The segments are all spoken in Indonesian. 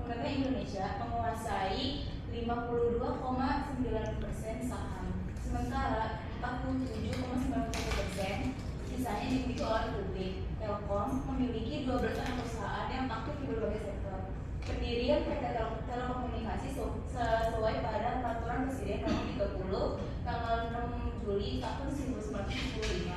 pemerintah Indonesia menguasai 52,9% saham, sementara 47,90% sisanya dimiliki oleh publik. Telkom memiliki 12 anak perusahaan yang aktif di berbagai sektor. Pendirian PT Telekomunikasi sesuai pada Peraturan Presiden Nomor 30 tanggal 6 Juli tahun 1995.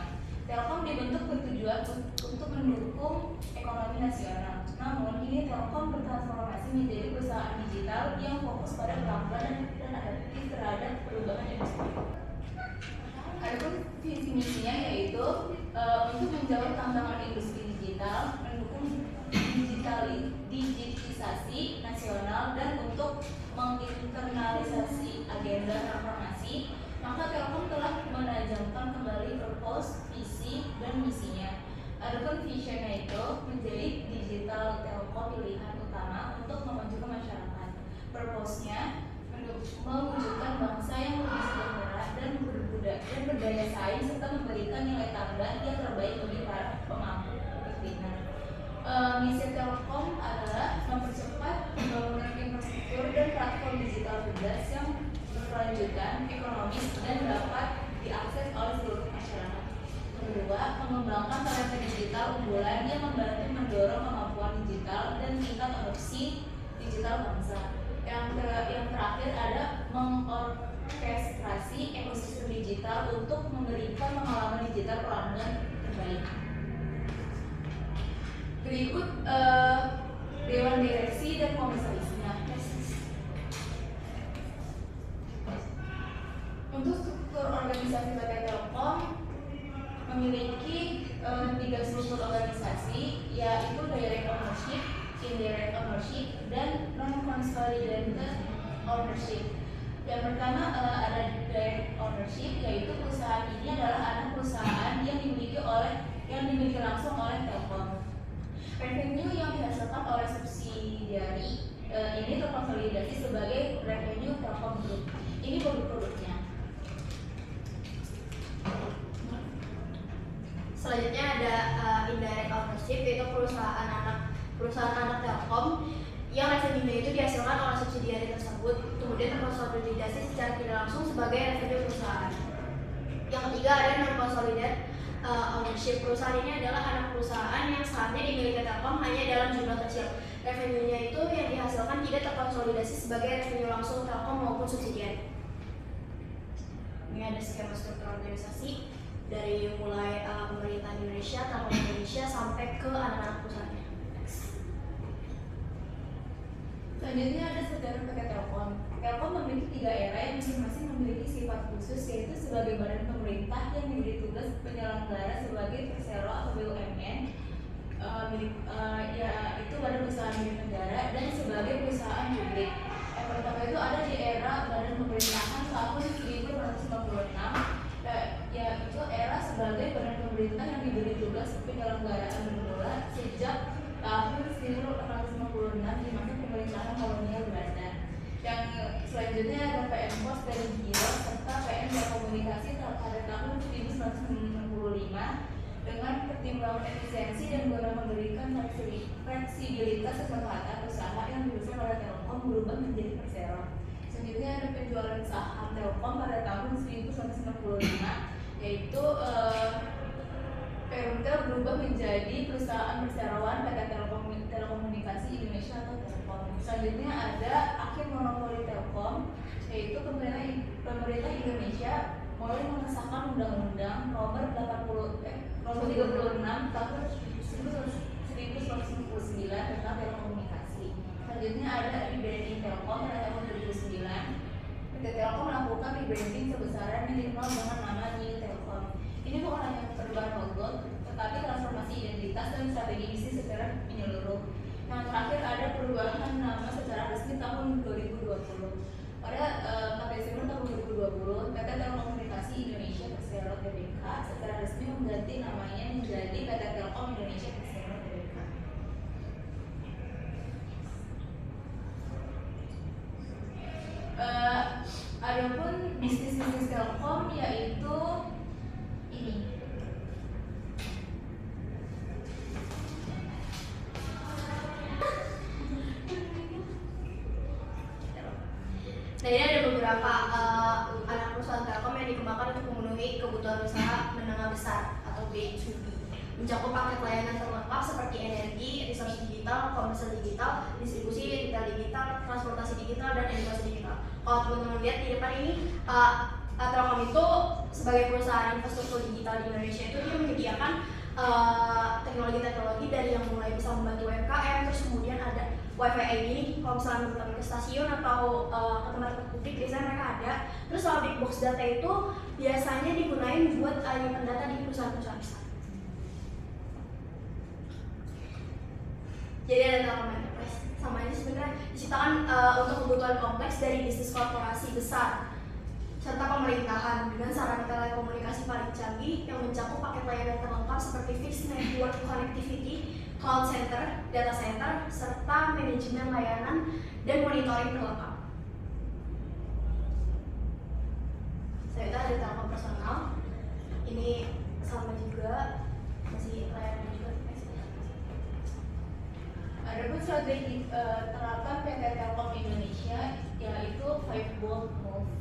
Telkom dibentuk bertujuan untuk mendukung ekonomi nasional. Namun, kini Telkom bertransformasi menjadi perusahaan digital yang fokus pada pelan-pelan dan adaptif terhadap perubahan industri. Adapun visi misinya yaitu untuk menjawab tantangan industri digital, mendukung digitisasi nasional, dan untuk menginternalisasi agenda transformasi. Maka Telkom telah menajamkan kembali purpose, visi, dan misinya. Adapun visionnya itu menjadi digital telkom pilihan utama untuk memajukan masyarakat. Purpose-nya mewujudkan bangsa yang lebih sejahtera dan berdaya saing serta memberikan nilai tambah yang terbaik bagi para pemangku kepentingan. Misi Telkom adalah mempercepat pembangunan infrastruktur dan platform digital cerdas yang berkelanjutan, ekonomis, dan dapat diakses oleh seluruh masyarakat. Kedua, mengembangkan talenta digital unggulan yang membantu mendorong kemampuan digital dan tingkat adopsi digital bangsa. Yang terakhir ada mengorkestrasi ekosistem digital untuk memberikan pengalaman digital pelanggan terbaik. Berikut Dewan Direksi dan Komisarisnya. Untuk struktur organisasi PT Telkom memiliki 3 struktur organisasi, yaitu direct ownership, indirect ownership, dan non-consolidated ownership. Yang pertama ada direct ownership, yaitu perusahaan ini adalah anak perusahaan yang dimiliki langsung oleh Telkom. Revenue yang dihasilkan oleh subsidiari ini terkonsolidasi sebagai revenue Telkom Group. Ini produk-produknya. Selanjutnya ada indirect ownership, yaitu perusahaan anak Telkom yang revenue itu dihasilkan oleh subsidiari tersebut, kemudian terkonsolidasi secara tidak langsung sebagai revenue perusahaan. Yang ketiga ada non-consolidated ownership. Perusahaan ini adalah anak perusahaan yang sahamnya dimiliki Telkom hanya dalam jumlah kecil. Revenue-nya itu yang dihasilkan tidak terkonsolidasi sebagai revenue langsung Telkom maupun subsidiari. Ini ada skema struktur organisasi dari mulai pemerintah Indonesia, Telkom Indonesia, sampai ke anak-anak perusahaannya. Selanjutnya ada sejarah PT Telkom. Telkom memiliki 3 era yang masing-masing memiliki sifat khusus, yaitu sebagai badan pemerintah yang diberi tugas penyelenggara sebagai persero atau BUMN, itu badan usaha milik negara, dan sebagai perusahaan publik. Yang pertama itu ada di era badan pemerintahan tahun 1996, yaitu era sebagai badan pemerintah yang diberi tugas penyelenggaraan bermula sejak tahun 1856 di masa pemerintahan kolonial Belanda. Yang selanjutnya ada PM Pos dan Giro serta PM Telekomunikasi pada tahun 1965 dengan pertimbangan efisiensi dan guna memberikan fleksibilitas kesempatan usaha yang diusahakan oleh Telkom berubah menjadi persero. Selanjutnya ada penjualan saham Telkom pada tahun 1965, yaitu Perumtel berubah menjadi perusahaan perseroan PT Telekomunikasi Indonesia atau Telkom. Selanjutnya ada akhir monopoli Telkom, yaitu pemerintah Indonesia mulai mengesahkan Undang-Undang Nomor 36 Tahun 1999 tentang telekomunikasi. Selanjutnya ada rebranding Telkom pada tahun 2009. PT Telkom melakukan rebranding sebesaran yang dikenal dengan nama New Telkom. Ini bukan hanya perubahan logo, tetapi transformasi identitas dan strategi bisnis secara menyeluruh. Yang terakhir ada perubahan nama secara resmi tahun 2020. Pada 4 Desember tahun 2020, PT Telekomunikasi Indonesia Persero Tbk secara resmi mengganti namanya menjadi PT Telkom Indonesia Persero Tbk. Adapun bisnis Telkom yaitu ini. Nah, ini ada beberapa anak perusahaan Telkom yang dikembangkan untuk memenuhi kebutuhan usaha menengah besar atau B2B, mencakup paket layanan terlengkap seperti energi, resource digital, komersial digital, distribusi retail digital, transportasi digital, dan edukasi digital. Kalau teman-teman lihat di depan ini, Telkom itu sebagai perusahaan infrastruktur digital di Indonesia itu dia menyediakan teknologi-teknologi dari yang mulai bisa membantu UMKM, terus kemudian ada WiFi ID. Kalau misalnya bertemu ke stasiun atau ke tempat publik biasanya mereka ada. Terus soal big box data itu biasanya digunakan buat nyimpen data di perusahaan-perusahaan besar. Jadi ada Telkom Enterprise, sama aja sebenarnya diciptakan untuk kebutuhan kompleks dari bisnis korporasi besar serta pemerintahan dengan sarana telekomunikasi paling canggih yang mencakup paket layanan terlengkap seperti fixed network connectivity, call center, data center, serta manajemen layanan dan monitoring terlengkap. Selanjutnya ada Telkom personal, ini sama juga masih layanan juga. Adapun strategi terapan PT Telkom Indonesia yaitu 5 bold move.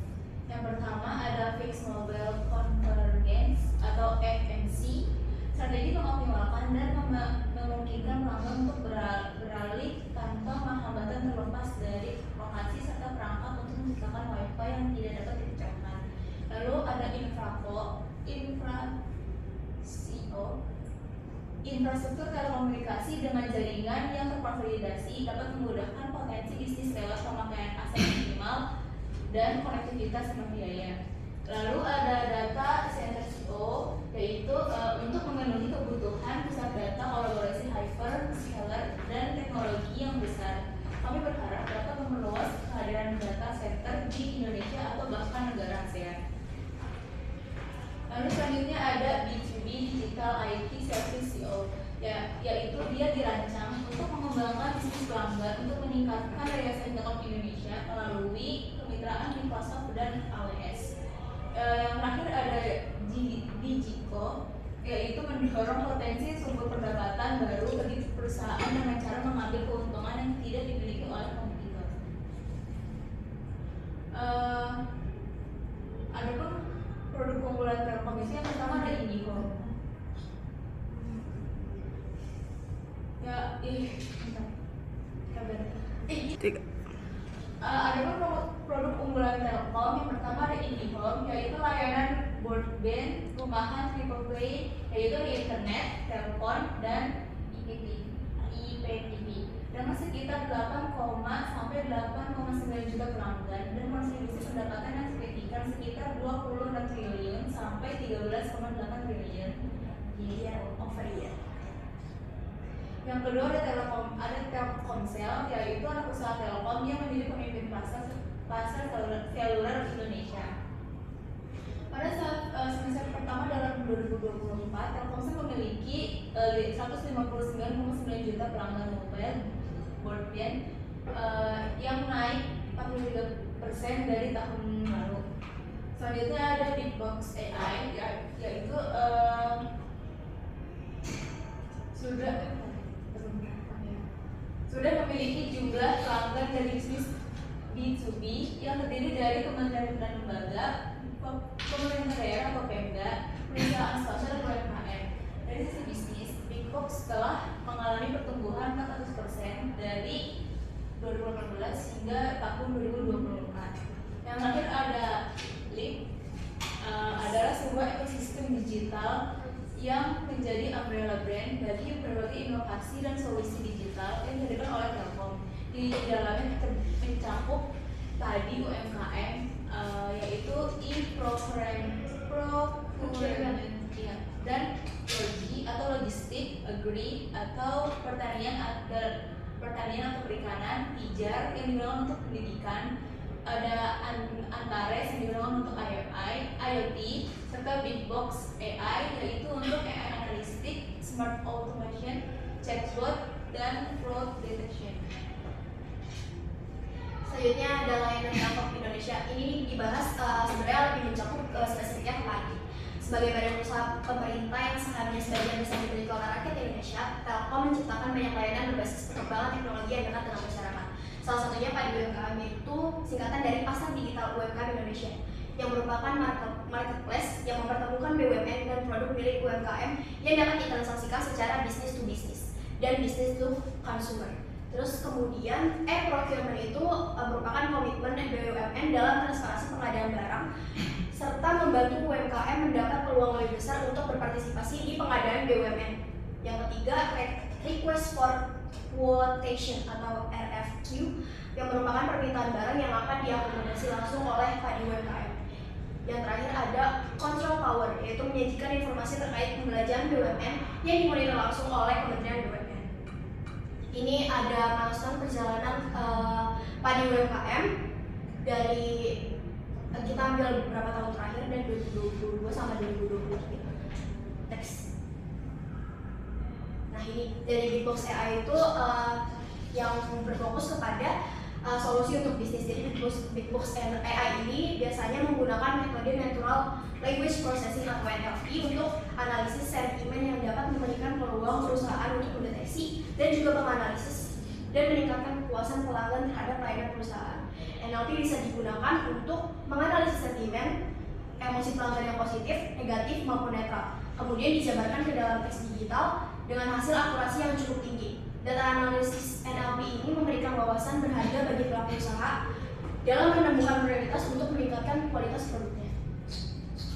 Yang pertama ada Fixed Mobile Convergence atau FMC. Strategi mengoptimalkan dan memungkinkan pelanggan untuk beralih tanpa hambatan terlepas dari lokasi serta perangkat untuk menciptakan WiFi yang tidak dapat dipecahkan. Lalu ada infrastruktur telekomunikasi dengan jaringan yang terkonsolidasi dapat memudahkan potensi bisnis lewat pemakaian aset minimal dan konektivitas non biaya. Lalu ada data center CO, yaitu untuk memenuhi kebutuhan pusat data kolaborasi hyper, scalar, dan teknologi yang besar. Kami berharap dapat memperluas kehadiran data center di Indonesia atau bahkan negara ASEAN. Lalu selanjutnya ada B2B Digital IT Service CO, yaitu dia dirancang untuk mengembangkan bisnis pelanggan untuk meningkatkan daya saing Telkom Indonesia melalui kemitraan Microsoft dan AWS. Yang terakhir ada Digico, yaitu mendorong potensi sumber pendapatan baru bagi perusahaan dengan cara mengambil keuntungan yang tidak dimiliki oleh kompetitor. Adapun produk unggulan Telkom yang pertama ada Indigo. Adapun produk unggulan Telkom yang pertama ada IndiHome, yaitu layanan broadband rumahan triple play, yaitu di internet, telepon, dan IPTV dengan sekitar 8, sampai 8,9 juta pelanggan dan kontribusi pendapatan yang signifikan sekitar 26 triliun sampai 13,8 triliun year over year. Yang kedua ada Telkomsel, yaitu anak usaha Telkom yang menjadi pemimpin pasar seluler Indonesia. Pada saat semester pertama dalam 2024, Telkomsel memiliki 159,9 juta pelanggan mobile broadband yang naik 43% dari tahun lalu. Selanjutnya ada Big Box AI, yaitu sudah memiliki jumlah pelanggan dari bisnis B2B yang terdiri dari kementerian dan lembaga, pemerintah daerah atau Pemda, perusahaan swasta dan UMKM. Dari sisi bisnis, Big Box telah mengalami pertumbuhan 400% dari 2018 hingga tahun 2024. Yang terakhir ada Leap, adalah sebuah ekosistem digital yang menjadi umbrella brand bagi berbagai inovasi dan solusi digital yang dihadirkan oleh Telkom. Di dalamnya mencakup tadi UMKM, yaitu e-procurement dan logi atau logistik, agri atau pertanian atau perikanan, pijar yang digunakan untuk pendidikan, ada Antares yang digunakan untuk IoT, serta Big Box AI yaitu untuk AI analistik, smart automation, chatbot, dan fraud detection. Selanjutnya ada layanan Telkom Indonesia. Ini dibahas sebenarnya lebih mencakup spesifiknya lagi. Sebagai badan usaha pemerintah yang sahamnya sebagian besar dimiliki oleh rakyat Indonesia, Telkom menciptakan banyak layanan berbasis perkembangan teknologi yang dekat dengan masyarakat. Salah satunya pada UMKM itu singkatan dari Pasar Digital UMKM Indonesia, yang merupakan marketplace yang mempertemukan BUMN dan produk milik UMKM yang dapat ditransaksikan secara business to business dan business to consumer. Terus kemudian procurement itu merupakan komitmen BUMN dalam transparansi pengadaan barang serta membantu UMKM mendapat peluang lebih besar untuk berpartisipasi di pengadaan BUMN. Yang ketiga, request for quotation atau RFQ yang merupakan permintaan barang yang akan diakomodasi langsung oleh Padi UMKM. Yang terakhir ada control power, yaitu menyajikan informasi terkait pembelajaran BUMN yang dimonitor langsung oleh Kementerian BUMN. Ini ada milestone perjalanan Padi UMKM dari kita ambil beberapa tahun terakhir dan 2022 sama 2023. Next. Nah ini dari Big Box AI itu yang berfokus kepada solusi untuk bisnis. Jadi Big Box AI ini biasanya menggunakan metode Natural Language Processing atau NLP untuk analisis sentimen yang dapat memberikan peluang perusahaan untuk mendeteksi dan juga menganalisis dan meningkatkan kepuasan pelanggan terhadap layanan perusahaan. NLP bisa digunakan untuk menganalisis sentimen, emosi pelanggan yang positif, negatif maupun netral. Kemudian dijabarkan ke dalam teks digital dengan hasil akurasi yang cukup tinggi. Data analisis NLP ini memberikan wawasan berharga bagi pelaku usaha dalam menemukan prioritas untuk meningkatkan kualitas produknya.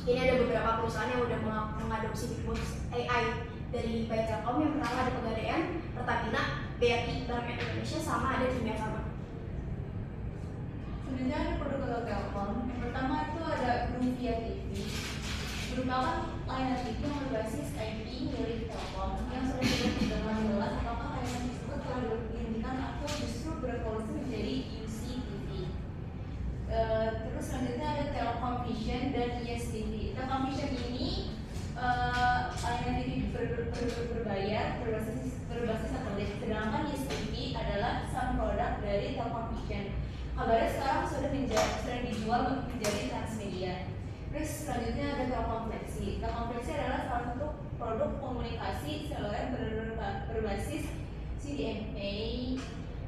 Ini ada beberapa perusahaan yang sudah mengadopsi Big Box AI dari Bayi Telkom. Yang pertama ada Pegadaian, Pertamina, BRI, Bank Indonesia, sama ada Kimia Farma. Sebenarnya ada produk Telkom. Yang pertama itu ada Gruvia TV, merupakan layanan TV yang berbasis IP milik Telkom yang sudah dengan jelas apakah layanan tersebut telah diinginkan atau justru berevolusi menjadi UCTV. Terus selanjutnya ada Telkom Vision dan ISTV. Telkom Vision ini layanan TV berbayar berbasis satelit, sedangkan ISTV adalah sang produk dari Telkom Vision. Kabarnya sekarang sudah dijual menjadi transmedia. Terus selanjutnya ada Telkom Flexi. Telkom Flexi adalah salah satu produk komunikasi seluler berbasis CDMA.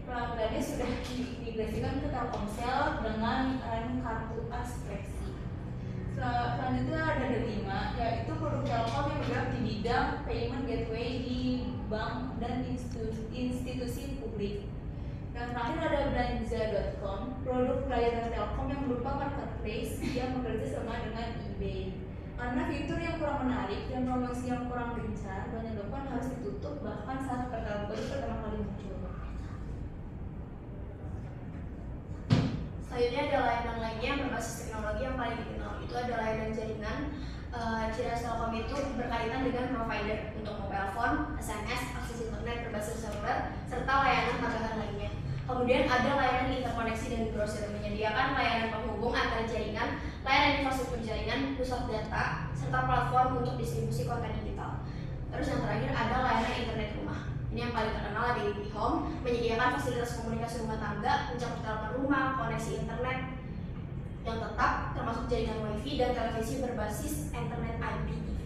Pelanggannya sudah diintegrasikan ke Telkomsel dengan kartu as Flexi. Selanjutnya ada D5, yaitu produk Telkom yang bergerak di bidang payment gateway di bank dan institusi publik. Dan terakhir ada Belanja.com, produk layanan Telkom yang berupa marketplace yang bekerja sama dengan eBay. Karena fitur yang kurang menarik dan promosi yang kurang gencar, Belanja.com harus ditutup bahkan saat baru pertama kali muncul. Selanjutnya ada layanan lainnya yang berbasis teknologi yang paling dikenal. Itu ada layanan jaringan. Ciri khas Telkom itu berkaitan dengan provider untuk mobile phone, SMS, akses internet berbasis seluler, serta layanan tambahan lainnya. Kemudian ada layanan interkoneksi dan browser, menyediakan layanan penghubung antara jaringan, layanan infrastruktur jaringan, pusat data, serta platform untuk distribusi konten digital. Terus yang terakhir ada layanan internet rumah. Ini yang paling terkenal ada di Home, menyediakan fasilitas komunikasi rumah tangga, mencakup telepon rumah, koneksi internet yang tetap, termasuk jaringan wifi dan televisi berbasis internet IPTV.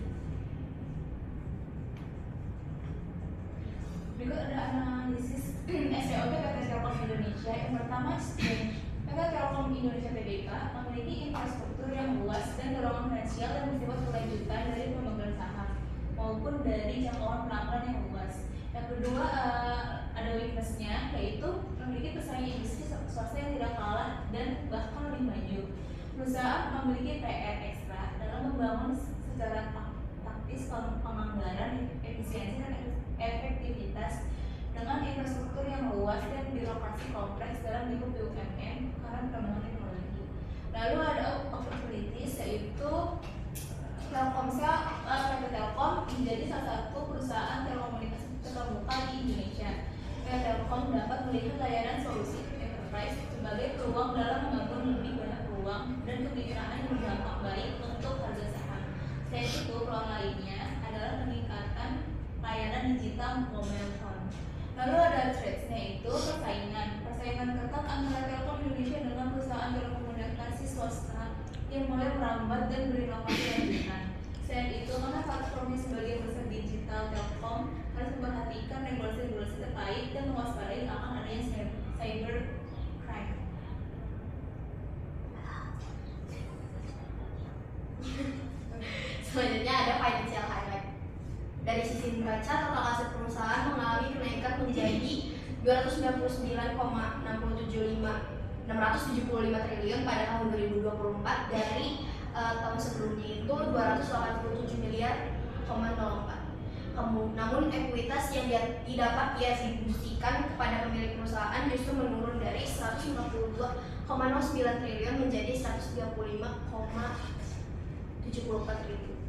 Berikut ada analisis SPOP PT Telkom Indonesia. Yang pertama, PT Telkom Indonesia Tbk memiliki infrastruktur yang luas dan dorongan finansial yang bersifat berkelanjutan dari pemegang saham maupun dari jangkauan pelanggan yang luas. Yang kedua, ada weakness-nya, yaitu memiliki persaingan industri swasta yang tidak kalah dan bahkan lebih maju. Perusahaan memiliki PR ekstra dalam membangun secara taktis penganggaran, efisiensi dan efektivitas dengan infrastruktur yang luas dan birokrasi kompleks dalam lingkup BUMN karena perkembangan teknologi. Lalu ada opportunities, yaitu Telkomsel, PT Telkom menjadi salah satu perusahaan telekomunikasi terkemuka di Indonesia. PT Telkom dapat melihat layanan solusi enterprise sebagai peluang dalam membangun lebih banyak peluang dan kemitraan yang berdampak baik untuk harga saham. Selain itu, peluang lainnya adalah peningkatan layanan digital mobile phone. Lalu ada threats, yaitu persaingan ketat antara Telkom Indonesia dengan perusahaan telekomunikasi swasta yang mulai merambat dan berinovasi lanjutan. Selain itu, karena platformnya sebagai perusahaan digital, Telkom harus memperhatikan regulasi terkait dan mewaspadai akan adanya cyber crime. 675 triliun pada tahun 2024 dari tahun sebelumnya itu 287 miliar 0,04. Namun ekuitas yang didapat diatribusikan kepada pemilik perusahaan justru menurun dari 152,09 triliun menjadi 135,74 triliun.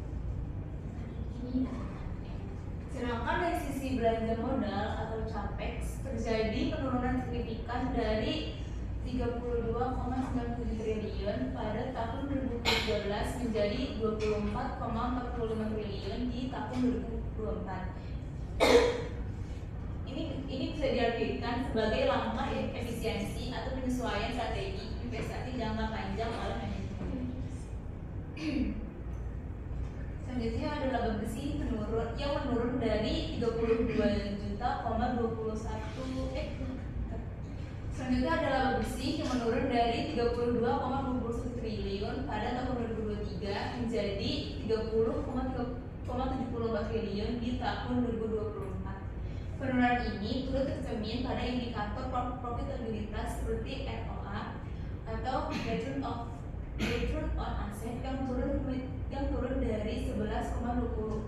Sedangkan dari sisi belanja modal atau capex terjadi penurunan signifikan dari 32,97 triliun pada tahun 2013 menjadi 24,45 triliun di tahun 2024. Ini bisa diartikan sebagai langkah efisiensi atau penyesuaian strategi investasi jangka panjang oleh manajemen. Selanjutnya ada laba bersih yang menurun dari 32 triliun pada tahun 2023 menjadi 30,74 triliun di tahun 2024. Penurunan ini turut tercermin pada indikator profitabilitas seperti ROA atau return on asset yang turun dari 11,22%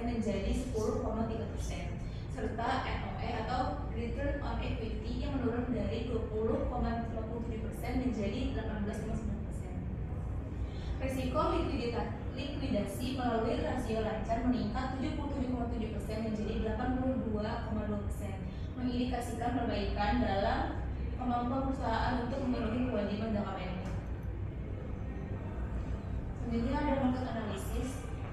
menjadi 10,3%, serta ROE atau return on equity yang menurun dari 20,57% menjadi 18,9%. Risiko likuidasi melalui rasio lancar meningkat 77,7% menjadi 82,2%, mengindikasikan perbaikan dalam kemampuan perusahaan untuk memenuhi kewajiban jangka pendek. Selanjutnya ada market analysis.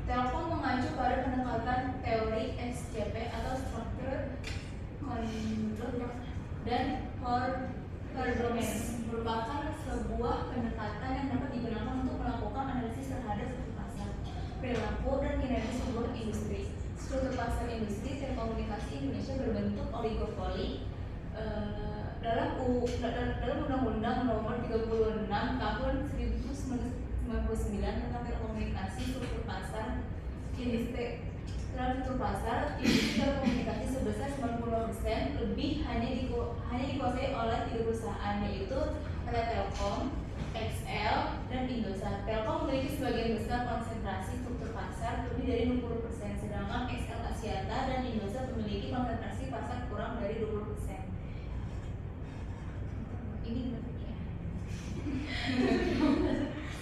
Telkom mengacu pada pendekatan teori SCP atau Structure, Control, dan Performance, merupakan sebuah pendekatan yang dapat digunakan untuk melakukan analisis terhadap struktur pasar, perilaku, dan kinerja sebuah industri. Struktur pasar industri telekomunikasi Indonesia berbentuk oligopoli dalam Undang-Undang Nomor 36 Tahun 1999 tentang telekomunikasi. Struktur pasar industri telekomunikasi sebesar 90% lebih hanya dikuasai oleh 3 perusahaan, yaitu PT Telkom, XL, dan Indosat. Telkom memiliki sebagian besar konsentrasi struktur pasar lebih dari 60%, sedangkan XL Axiata dan Indosat memiliki konsentrasi pasar kurang dari 20%. Ini grafiknya.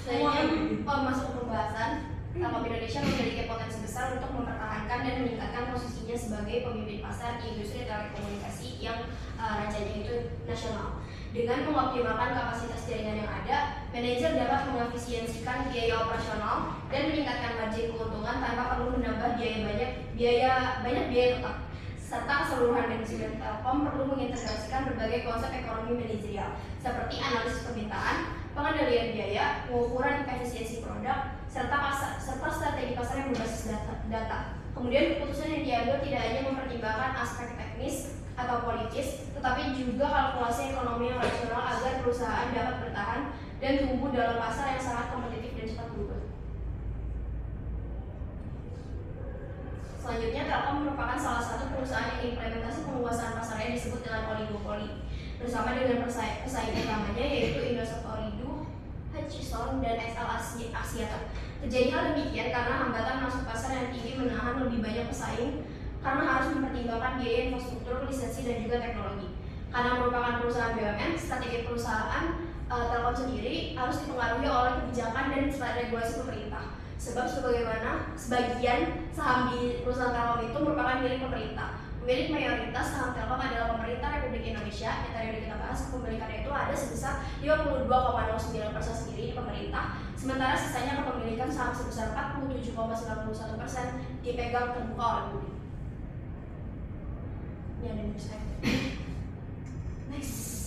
Selanjutnya masuk ke pembahasan. Telkom Indonesia memiliki potensi besar untuk mempertahankan dan meningkatkan posisinya sebagai pemimpin pasar di industri telekomunikasi yang rancanya itu nasional. Dengan mengoptimalkan kapasitas jaringan yang ada, manajer dapat mengefisiensikan biaya operasional dan meningkatkan margin keuntungan tanpa perlu menambah biaya tetap. Serta keseluruhan manajemen Telkom perlu mengintegrasikan berbagai konsep ekonomi manajerial seperti analisis permintaan, pengendalian biaya, pengukuran efisiensi produk, serta strategi pasar yang berbasis data. Kemudian keputusan yang diambil tidak hanya mempertimbangkan aspek teknis atau politis, tetapi juga kalkulasi ekonomi yang rasional agar perusahaan dapat bertahan dan tumbuh dalam pasar yang sangat kompetitif dan cepat berubah. Selanjutnya, Telkom merupakan salah satu perusahaan yang implementasi penguasaan pasarnya disebut dengan oligopoli, bersama dengan pesaing utamanya yaitu Indosat Ooredoo, Hutchison, dan XL Axiata. Terjadi hal demikian karena hambatan masuk pasar yang tinggi menahan lebih banyak pesaing karena harus mempertimbangkan biaya infrastruktur, lisensi, dan juga teknologi. Karena merupakan perusahaan BUMN, strategi perusahaan Telkom sendiri harus dipengaruhi oleh kebijakan dan regulasi pemerintah. Sebab sebagian saham di perusahaan Telkom itu merupakan milik pemerintah. Pemilik mayoritas saham Telkom adalah pemerintah Republik Indonesia. Yang tadi udah kita bahas, kepemilikannya itu ada sebesar 52,09% sendiri di pemerintah, sementara sisanya kepemilikan saham sebesar 47,91% dipegang terbuka oleh publik. Ini ada di slide. Next.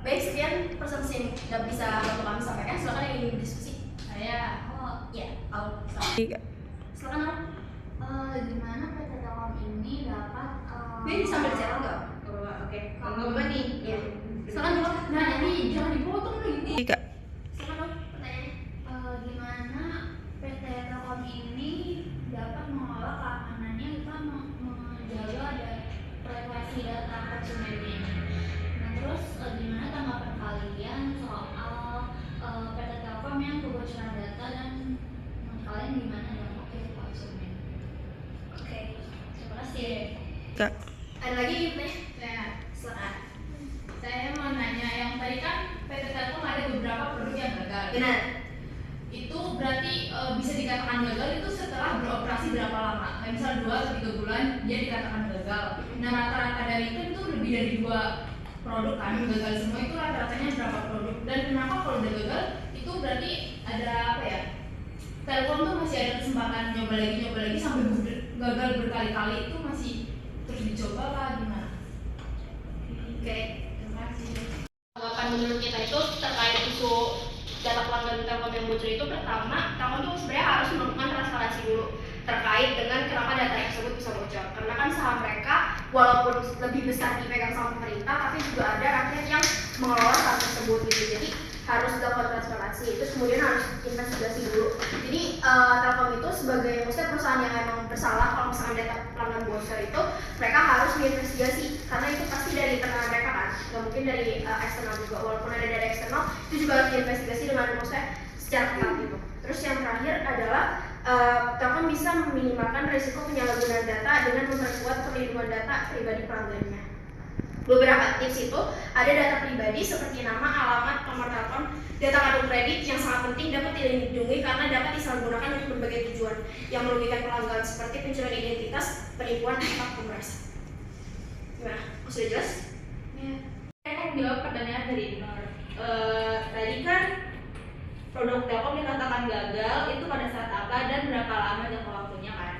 Baik, sekian presentasi yang bisa kami sampaikan. Silakan yang ingin berdiskusi. Silakan. Gimana PT Telkom ini dapat Ini sambil dicetak nggak? Oke, kalau nggak nih, Ya. silakan dong. Nah, jadi jangan dipotong lagi. Silakan dong pertanyaannya. Gimana PT Telkom ini dapat mengelola si data konsumennya ini. Nah terus gimana tanggapan kalian soal PT Telkom yang kebocoran data dan kalian gimana dalam konsumen? Oke, terima kasih. Kak. Ada lagi nih? Saya, Silakan. saya mau nanya, yang tadi kan PT Telkom ada beberapa produk yang gagal. Benar. Itu berarti bisa dikatakan gagal itu setelah beroperasi berapa lama? Kayak misal 2 atau 3 bulan dia dikatakan gagal. Nah rata-rata dari itu lebih dari 2 produk kan gagal semua, itu rata-ratanya berapa produk? Dan kenapa kalau udah gagal itu berarti ada apa ya? Telkom tuh masih ada kesempatan nyoba lagi sampai gagal berkali-kali, itu masih terus dicoba lah gimana? Oke. Terima kasih. Tanggapan menurut kita itu terkait isu data pelanggan Telkom yang bocor itu, pertama, Telkom itu sebenarnya harus melakukan transparansi dulu terkait dengan kenapa data tersebut bisa bocor. Karena kan saham mereka walaupun lebih besar dipegang sama pemerintah, tapi juga ada rakyat yang mengelola saham tersebut gitu. Jadi harus dilakukan transparansi, itu kemudian harus investigasi dulu. Jadi Telkom itu sebagai maksudnya perusahaan yang emang bersalah kalau misalkan data pelanggan bocor itu, mereka harus diinvestigasi karena itu pasti dari internal mereka kan, nggak mungkin dari eksternal juga. Walaupun ada dari eksternal, itu juga harus diinvestigasi dengan maksudnya secara ketat gitu. Terus yang terakhir adalah Telkom bisa meminimalkan risiko penyalahgunaan data dengan memperkuat perlindungan data pribadi pelanggannya. Beberapa tips itu ada data pribadi seperti nama, alamat, nomor telepon, data kartu kredit yang sangat penting dapat dilindungi karena dapat disalahgunakan untuk berbagai tujuan yang merugikan pelanggan seperti pencurian identitas, penipuan, atau pemerasan. Gimana? Sudah jelas? Ya. Saya akan menjawab pertanyaan dari Nur. Tadi kan produk Telkom dikatakan gagal itu pada saat apa dan berapa lama jangka waktunya kan?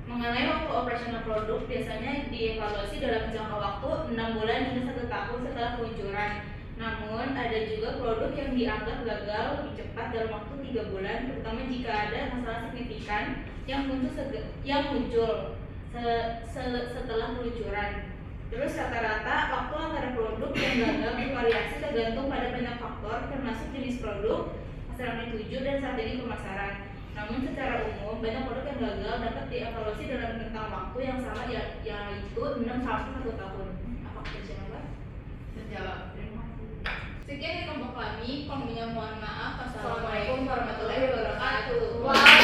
Mengenai waktu operasional produk biasanya dievaluasi dalam jangka waktu 6 bulan hingga 1 tahun setelah peluncuran. Namun ada juga produk yang dianggap gagal lebih cepat dalam waktu 3 bulan, terutama jika ada masalah signifikan yang muncul setelah peluncuran. Terus rata-rata waktu antara produk yang gagal bervariasi tergantung pada banyak faktor termasuk jenis produk, pasaran tuju, dan strategi pemasaran. Namun secara umum banyak produk yang gagal dapat dievaluasi dalam rentang waktu yang sama yaitu 6 sampai 1 tahun. Apakah bisa Mbak? Menjawab. Terima kasih. Sekian dari kelompok kami, mohon maaf. Assalamualaikum warahmatullahi wabarakatuh. Wow.